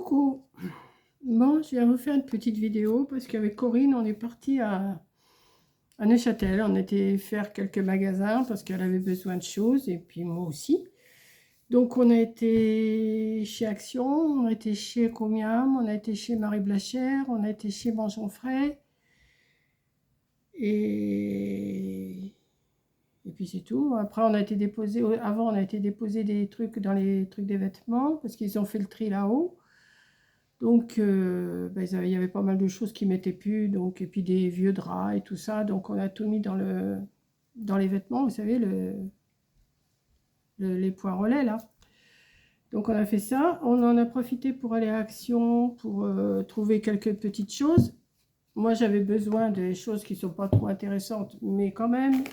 Coucou. Bon, je viens vous faire une petite vidéo parce qu'avec Corinne, on est parti à Neuchâtel. On était faire quelques magasins parce qu'elle avait besoin de choses et puis moi aussi. Donc on a été chez Action, on a été chez Comiam, on a été chez Marie Blachère, on a été chez Mangeons Frais et puis c'est tout. Après on a été déposé, avant on a été déposer des trucs dans les trucs des vêtements parce qu'ils ont fait le tri là-haut. Donc, il y avait pas mal de choses qui mettaient plus, donc, et puis des vieux draps et tout ça. Donc, on a tout mis dans les vêtements, vous savez, les poids relais là. Donc, on a fait ça. On en a profité pour aller à Action, pour trouver quelques petites choses. Moi, j'avais besoin des choses qui ne sont pas trop intéressantes, mais quand même.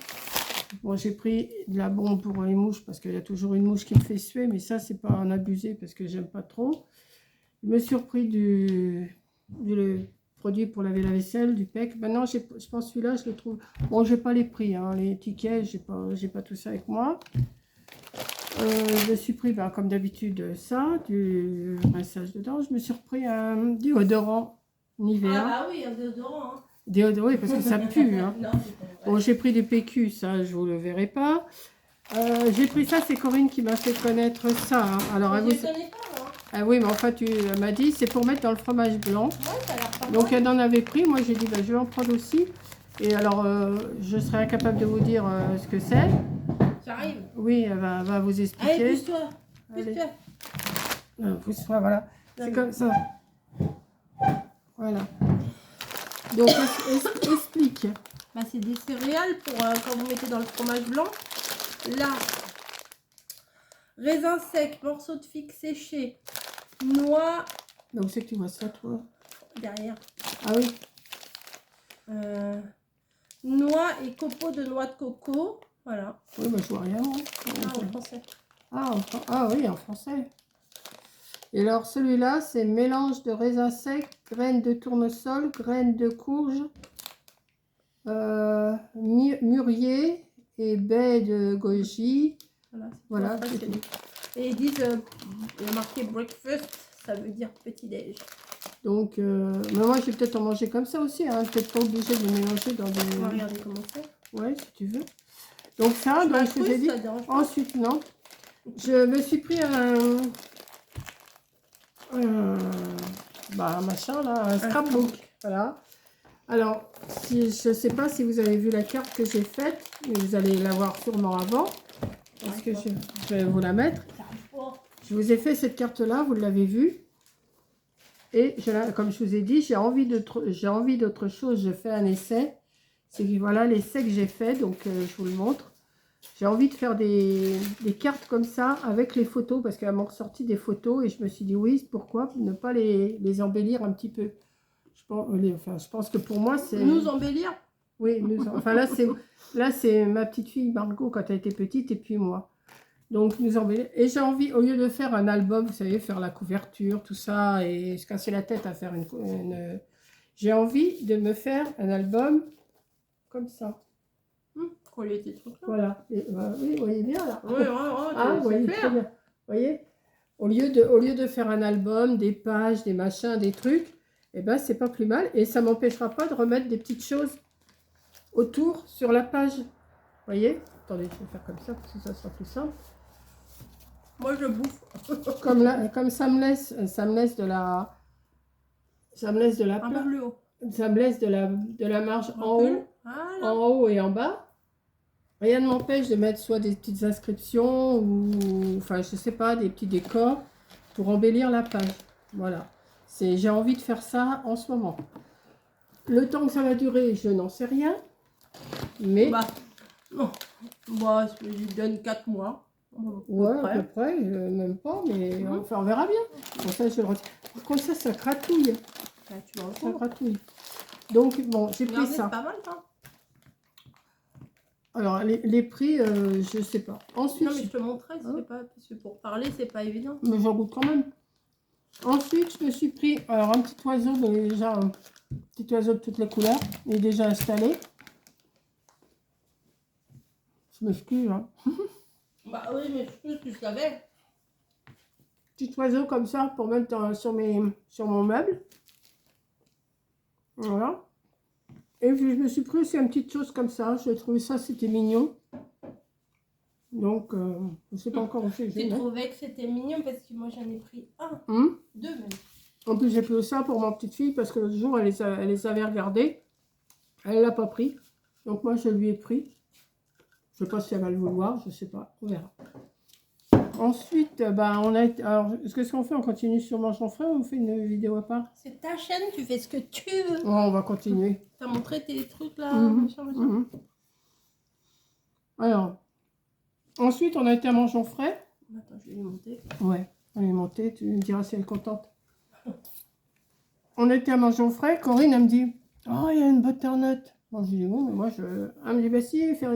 Bon, j'ai pris de la bombe pour les mouches parce qu'il y a toujours une mouche qui me fait suer, mais ça, c'est pas en abuser parce que j'aime pas trop. Je me suis repris du produit pour laver la vaisselle, du PEC. Maintenant, je pense celui-là, je le trouve... Bon, j'ai pas les prix, hein, les tickets, j'ai pas tout ça avec moi. Je me suis pris, comme d'habitude, ça, du massage dedans. Je me suis repris un déodorant Nivea. Ah bah oui, un déodorant. Hein. Déodorant, oui, parce que ça pue. Hein. Non, bon, j'ai pris du PQ, ça, je vous le verrai pas. J'ai pris ça, c'est Corinne qui m'a fait connaître ça. Hein. Alors, je ne connais pas, moi. Ah oui, mais enfin, tu m'as dit, c'est pour mettre dans le fromage blanc. Ouais, ça a l'air pas mal. Donc, elle en avait pris. Moi, j'ai dit, je vais en prendre aussi. Et alors, je serais incapable de vous dire ce que c'est. J'arrive. Oui, elle va vous expliquer. Allez, pousse-toi. Pousse-toi. Pousse-toi, voilà. C'est comme ça. Voilà. Donc, explique. Bah, c'est des céréales pour quand vous mettez dans le fromage blanc. Là, raisin sec, morceaux de figue séché, noix. Donc, c'est que tu vois ça, toi. Derrière. Ah oui. Noix et copeaux de noix de coco. Voilà. Oui, je vois rien. Hein. Ah, en français. Ah oui, en français. Et alors, celui-là, c'est mélange de raisin sec, graines de tournesol, graines de courge, mûrier et baies de goji. Voilà. Et ils disent, il y a marqué breakfast, ça veut dire petit-déj. Donc, mais moi, je vais peut-être en manger comme ça aussi. Hein. Peut-être pas obligé de mélanger dans des... On va regarder comment c'est. Ouais, si tu veux. Donc ça, donc, je t'ai dit. Ensuite, non. Je me suis pris un machin là, un scrapbook. Voilà. Alors, je ne sais pas si vous avez vu la carte que j'ai faite, mais vous allez la voir sûrement avant. Parce que je vais vous la mettre. Je vous ai fait cette carte-là, vous l'avez vue. Et comme je vous ai dit, j'ai envie d'autre chose. Je fais un essai. C'est voilà l'essai que j'ai fait, donc je vous le montre. J'ai envie de faire des cartes comme ça avec les photos parce qu'elle m'a ressorti des photos et je me suis dit oui, pourquoi ne pas les embellir un petit peu. Je pense que pour moi c'est... Nous embellir? Oui, enfin là c'est ma petite fille Margot quand elle était petite et puis moi. Donc nous embellir. Et j'ai envie, au lieu de faire un album, vous savez, faire la couverture, tout ça et se casser la tête à faire j'ai envie de me faire un album comme ça. Voilà. Et, oui, vous voyez bien là. Oui, vous voyez très bien. Vous voyez, au lieu de faire un album, des pages, des machins, des trucs, et ben c'est pas plus mal. Et ça m'empêchera pas de remettre des petites choses autour sur la page. Vous voyez? Attendez, je vais faire comme ça parce que ça sera plus simple. Moi je bouffe. comme ça me laisse de la. Ça me laisse de la un peu plus haut. Ça me laisse de la marge en haut, voilà. en haut et en bas. Rien ne m'empêche de mettre soit des petites inscriptions ou, enfin, je sais pas, des petits décors pour embellir la page. Voilà. J'ai envie de faire ça en ce moment. Le temps que ça va durer, je n'en sais rien. Mais... non. Moi, je lui donne 4 mois. Ouais, à peu près. Même pas, mais enfin, on verra bien. Bon, ça, je le retire. Par contre, ça cratouille. Ça cratouille. Donc, bon, j'ai pris ça. C'est pas mal, ça. Alors, les prix, je sais pas. Ensuite, non, mais je te montrerai, parce que pour parler, c'est pas évident. Mais j'en goûte quand même. Ensuite, je me suis pris un petit oiseau, mais déjà un petit oiseau de toutes les couleurs. Il est déjà installé. Je m'excuse, hein. Bah oui, mais je sais, tu savais. petit oiseau comme ça pour mettre sur mon meuble. Voilà. Et puis, je me suis pris aussi une petite chose comme ça. J'ai trouvé ça, c'était mignon. Donc, je ne sais pas encore où c'est. J'ai trouvé que c'était mignon parce que moi j'en ai pris un, deux même. En plus, j'ai pris ça pour ma petite fille parce que l'autre jour, elle les avait regardés. Elle ne l'a pas pris. Donc, moi, je lui ai pris. Je ne sais pas si elle va le vouloir, je ne sais pas. On verra. Ensuite, on a été... Alors, qu'est-ce qu'on fait? On continue sur Mangeons Frais ou on fait une vidéo à part? C'est ta chaîne, tu fais ce que tu veux. Ouais, on va continuer. T'as montré tes trucs là, machin. Alors, ensuite, on a été à Mangeons Frais. Attends, je vais les monter. Ouais, on est monté, tu me diras si elle est contente. On a été à Mangeons Frais, Corinne, elle me dit, oh, il y a une butternut. Bon, je dis, oui, mais moi, elle me dit, bah si, faire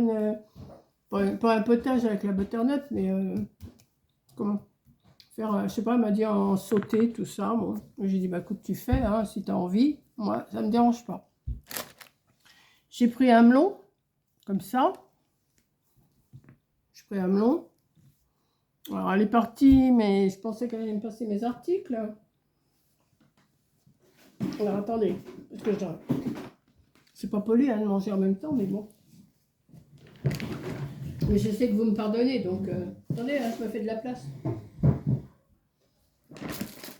pas un potage avec la butternut, mais comment faire, je sais pas, elle m'a dit en sauté, tout ça. Bon, j'ai dit, bah écoute, tu fais, hein, si tu as envie. Moi, ça me dérange pas. J'ai pris un melon, comme ça. J'ai pris un melon. Alors, elle est partie, mais je pensais qu'elle allait me passer mes articles. Alors, attendez, parce que c'est pas poli de manger en même temps, mais bon. Mais je sais que vous me pardonnez, donc... Attendez, là, je me fais de la place.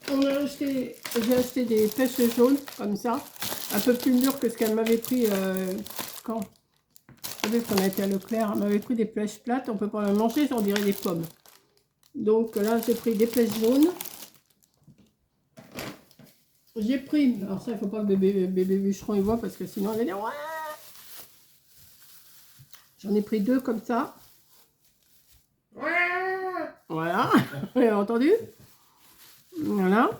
J'ai acheté des pêches jaunes, comme ça. Un peu plus mûres que ce qu'elle m'avait pris quand... Vous savez qu'on a été à Leclerc, elle m'avait pris des pêches plates, on peut pas les manger, on dirait des pommes. Donc là, j'ai pris des pêches jaunes. J'ai pris, alors ça, il faut pas que bébé bûcheron y voit parce que sinon, elle va dire ouais. J'en ai pris deux comme ça. Voilà, vous avez entendu? Voilà.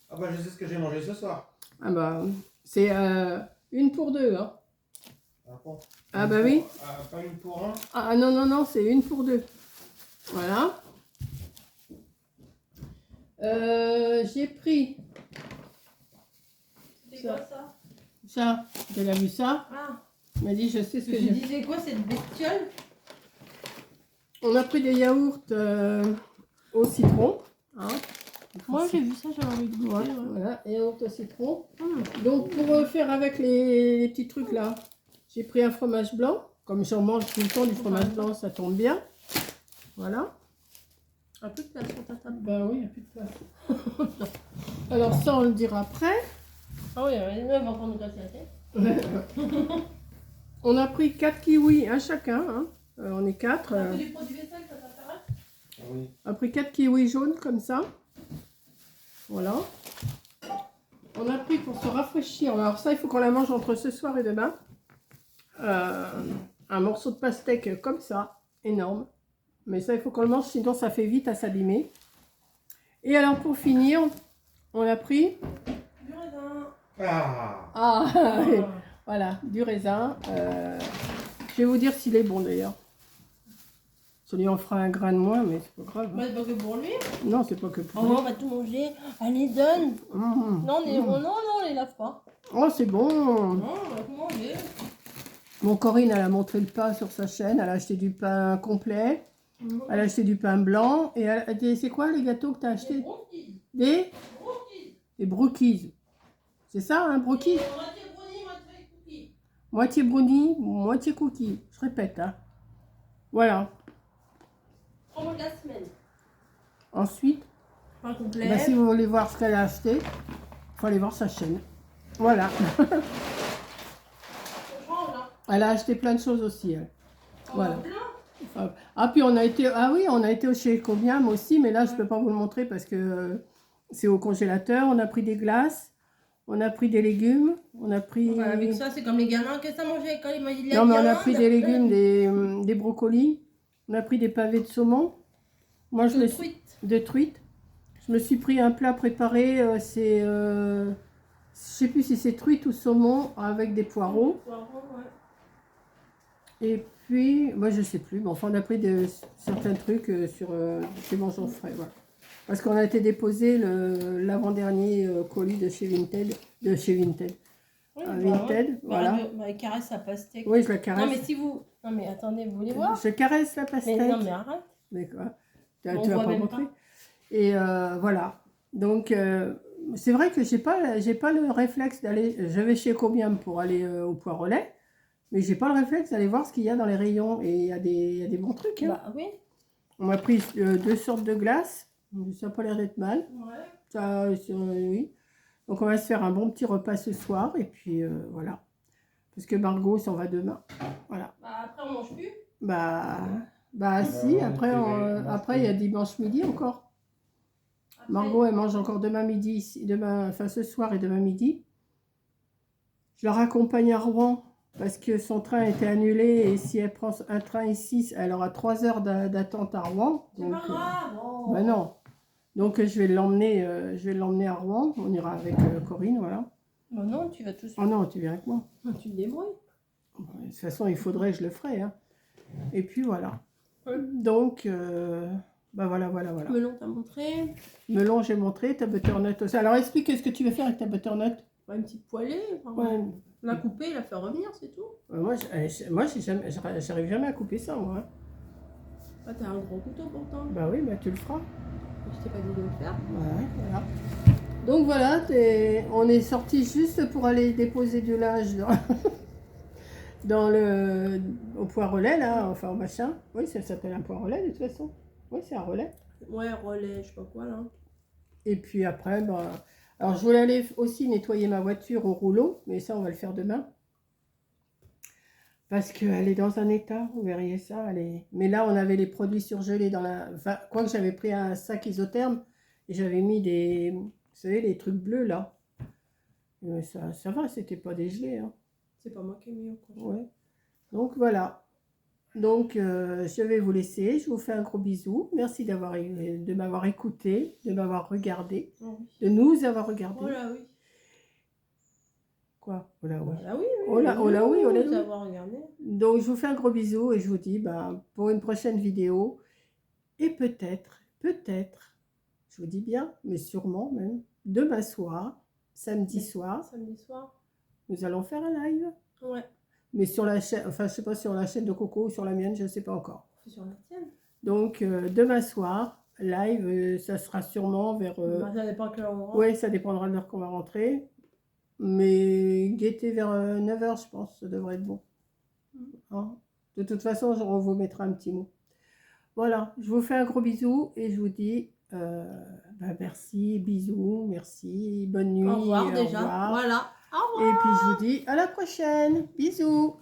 Ah bah je sais ce que j'ai mangé ce soir. Ah bah, c'est une pour deux, hein. Ah, bon. Ah bah oui. Pas une pour un. Ah non, non, non, c'est une pour deux. Voilà. J'ai pris C'est quoi ça? ça. Elle a vu ça. Ah, Elle m'a dit, je sais ce que je j'ai. disais quoi cette bestiole? On a pris des yaourts au citron. Hein. Moi j'ai vu ça, j'avais envie de goûter. Voilà, Ouais. voilà, yaourt au citron. Donc pour faire avec les petits trucs là, j'ai pris un fromage blanc. Comme j'en mange tout le temps du fromage blanc, ça tombe bien. Voilà. Un peu de place sur ta table. Ben oui, il n'y a plus de place. Alors ça, on le dira après. Ah oui, elle va prendre nous casser la tête. On a pris 4 kiwis, un chacun. Hein. On est 4. Un peu du produit vaisselle, ça t'intéresse? Ah oui. On a pris 4 kiwis jaunes comme ça. Voilà. On a pris pour se rafraîchir. Alors ça, il faut qu'on la mange entre ce soir et demain. Un morceau de pastèque comme ça, énorme. Mais ça, il faut qu'on le mange, sinon ça fait vite à s'abîmer. Et alors pour finir, on a pris... Du raisin. Ah. Ah, voilà, du raisin. Je vais vous dire s'il est bon d'ailleurs. Ça lui en fera un grain de moins, mais c'est pas grave. Bah, c'est pas que pour lui. Non, c'est pas que pour Oh, lui. on va tout manger. Allez, donne. Non, on les lave pas. Oh, c'est bon. Non, on va tout manger. Bon, Corinne, elle a montré le pain sur sa chaîne. Elle a acheté du pain complet. Elle a acheté du pain blanc. Et c'est quoi les gâteaux que tu as acheté? Des brookies. C'est ça, hein, brookies? Moitié brownie, moitié cookie. Moitié brownie, moitié cookie. Je répète, hein. Voilà. Promo de la semaine. Ensuite, Pain complet. bah, si vous voulez voir ce qu'elle a acheté, il faut aller voir sa chaîne. Voilà. Elle a acheté plein de choses aussi, elle. Voilà. Enfin, ah, puis on a été... Ah oui, on a été chez Ecobiam aussi, mais là, je ne peux pas vous le montrer parce que c'est au congélateur. On a pris des glaces, on a pris des légumes, on a pris... Voilà, avec ça, c'est comme les gamins. Qu'est-ce que ça mangeait quand ils mangeaient de la Non, mais on a viande? pris des légumes, des brocolis. On a pris des pavés de saumon. Moi, je De me truite. de truite. Je me suis pris un plat préparé, c'est... je sais plus si c'est truite ou saumon avec des poireaux. Et puis, moi je sais plus, mais enfin on a pris certains trucs sur chez Mangeons Frais, voilà. Parce qu'on a été déposé l'avant-dernier colis de chez Vinted, Oui, Vinted, voilà. Bah, caresse sa pastèque. Oui, je la caresse. Non, mais si vous... Non, mais attendez, vous voulez voir? Je caresse la pastèque. Mais non, mais arrête. D'accord. On Tu vas voit pas même montrer. pas. Et voilà. Donc, c'est vrai que j'ai pas le réflexe d'aller. Je vais chez Combien pour aller au Poids-Relais, mais j'ai pas le réflexe d'aller voir ce qu'il y a dans les rayons. Et il y a des bons trucs. Hein. Bah oui. On m'a pris 2 sortes de glace. Ça n'a pas l'air d'être mal. Ouais. Ça, oui. Donc, on va se faire un bon petit repas ce soir. Et puis, voilà. Parce que Margot s'en va demain. Voilà. Bah après, on mange plus. Bah si. Après, il y a dimanche midi encore. Après, Margot, elle mange encore demain midi, enfin ce soir et demain midi. Je la raccompagne à Rouen parce que son train était annulé et si elle prend un train ici, elle aura 3 heures d'attente à Rouen. c'est pas grave. Oh. Bah non. Donc je vais l'emmener à Rouen. On ira avec Corinne, voilà. Bah non, tu vas tout seul. Oh non, tu viens avec moi. Tu te débrouilles. De toute façon, il faudrait, je le ferai. Hein. Et puis voilà. Ouais. Donc, bah voilà. Melon, t'as montré. Melon, j'ai montré, ta butternut aussi. Alors explique ce que tu veux faire avec ta butternut. Bah, une petite poêlée. Enfin, Ouais. la couper, la faire revenir, c'est tout. Moi, j'arrive jamais à couper ça, moi. Hein. Bah, t'as un gros couteau pourtant. Bah oui, bah tu le feras. Je t'ai pas dit de le faire. Ouais, voilà. Donc voilà, on est sorti juste pour aller déposer du linge au Poids-Relais, là, enfin au machin. Oui, ça s'appelle un Poids-Relais de toute façon. Oui, c'est un relais. Ouais, relais, je sais pas quoi là. Et puis après, bah, alors je voulais aller aussi nettoyer ma voiture au rouleau, mais ça, on va le faire demain. Parce qu'elle est dans un état, vous verriez ça. Mais là, on avait les produits surgelés dans la... Enfin, quoi que j'avais pris un sac isotherme et j'avais mis vous savez, les trucs bleus là. Mais ça va, c'était pas dégelé. Hein. C'est pas moi qui ai mis au congé. Ouais. Donc voilà. Donc je vais vous laisser. Je vous fais un gros bisou. Merci de m'avoir écouté, de m'avoir regardé, Oh, oui. de nous avoir regardé. Oh là oui. Quoi? Oh là, oui. Oh là oui. Oh là, oh là oui, oh là oui. D'avoir regardé. Donc, je vous fais un gros bisou et je vous dis pour une prochaine vidéo. Et peut-être, je vous dis bien, mais sûrement même, demain soir, samedi soir, Samedi soir. nous allons faire un live. Ouais. Mais sur la chaîne, enfin, je sais pas sur la chaîne de Coco ou sur la mienne, je ne sais pas encore. C'est sur la tienne. Donc, demain soir, live, ça sera sûrement vers... Bah, ça dépend à quelle heure on rentre. Oui, ça dépendra de l'heure qu'on va rentrer. Mais guettez vers 9h, je pense, ça devrait être bon. Hein. De toute façon, on vous mettra un petit mot. Voilà, je vous fais un gros bisou et je vous dis merci, bisous, merci, bonne nuit. Au revoir déjà. Revoir. Voilà. Au revoir. Et puis je vous dis à la prochaine. Bisous.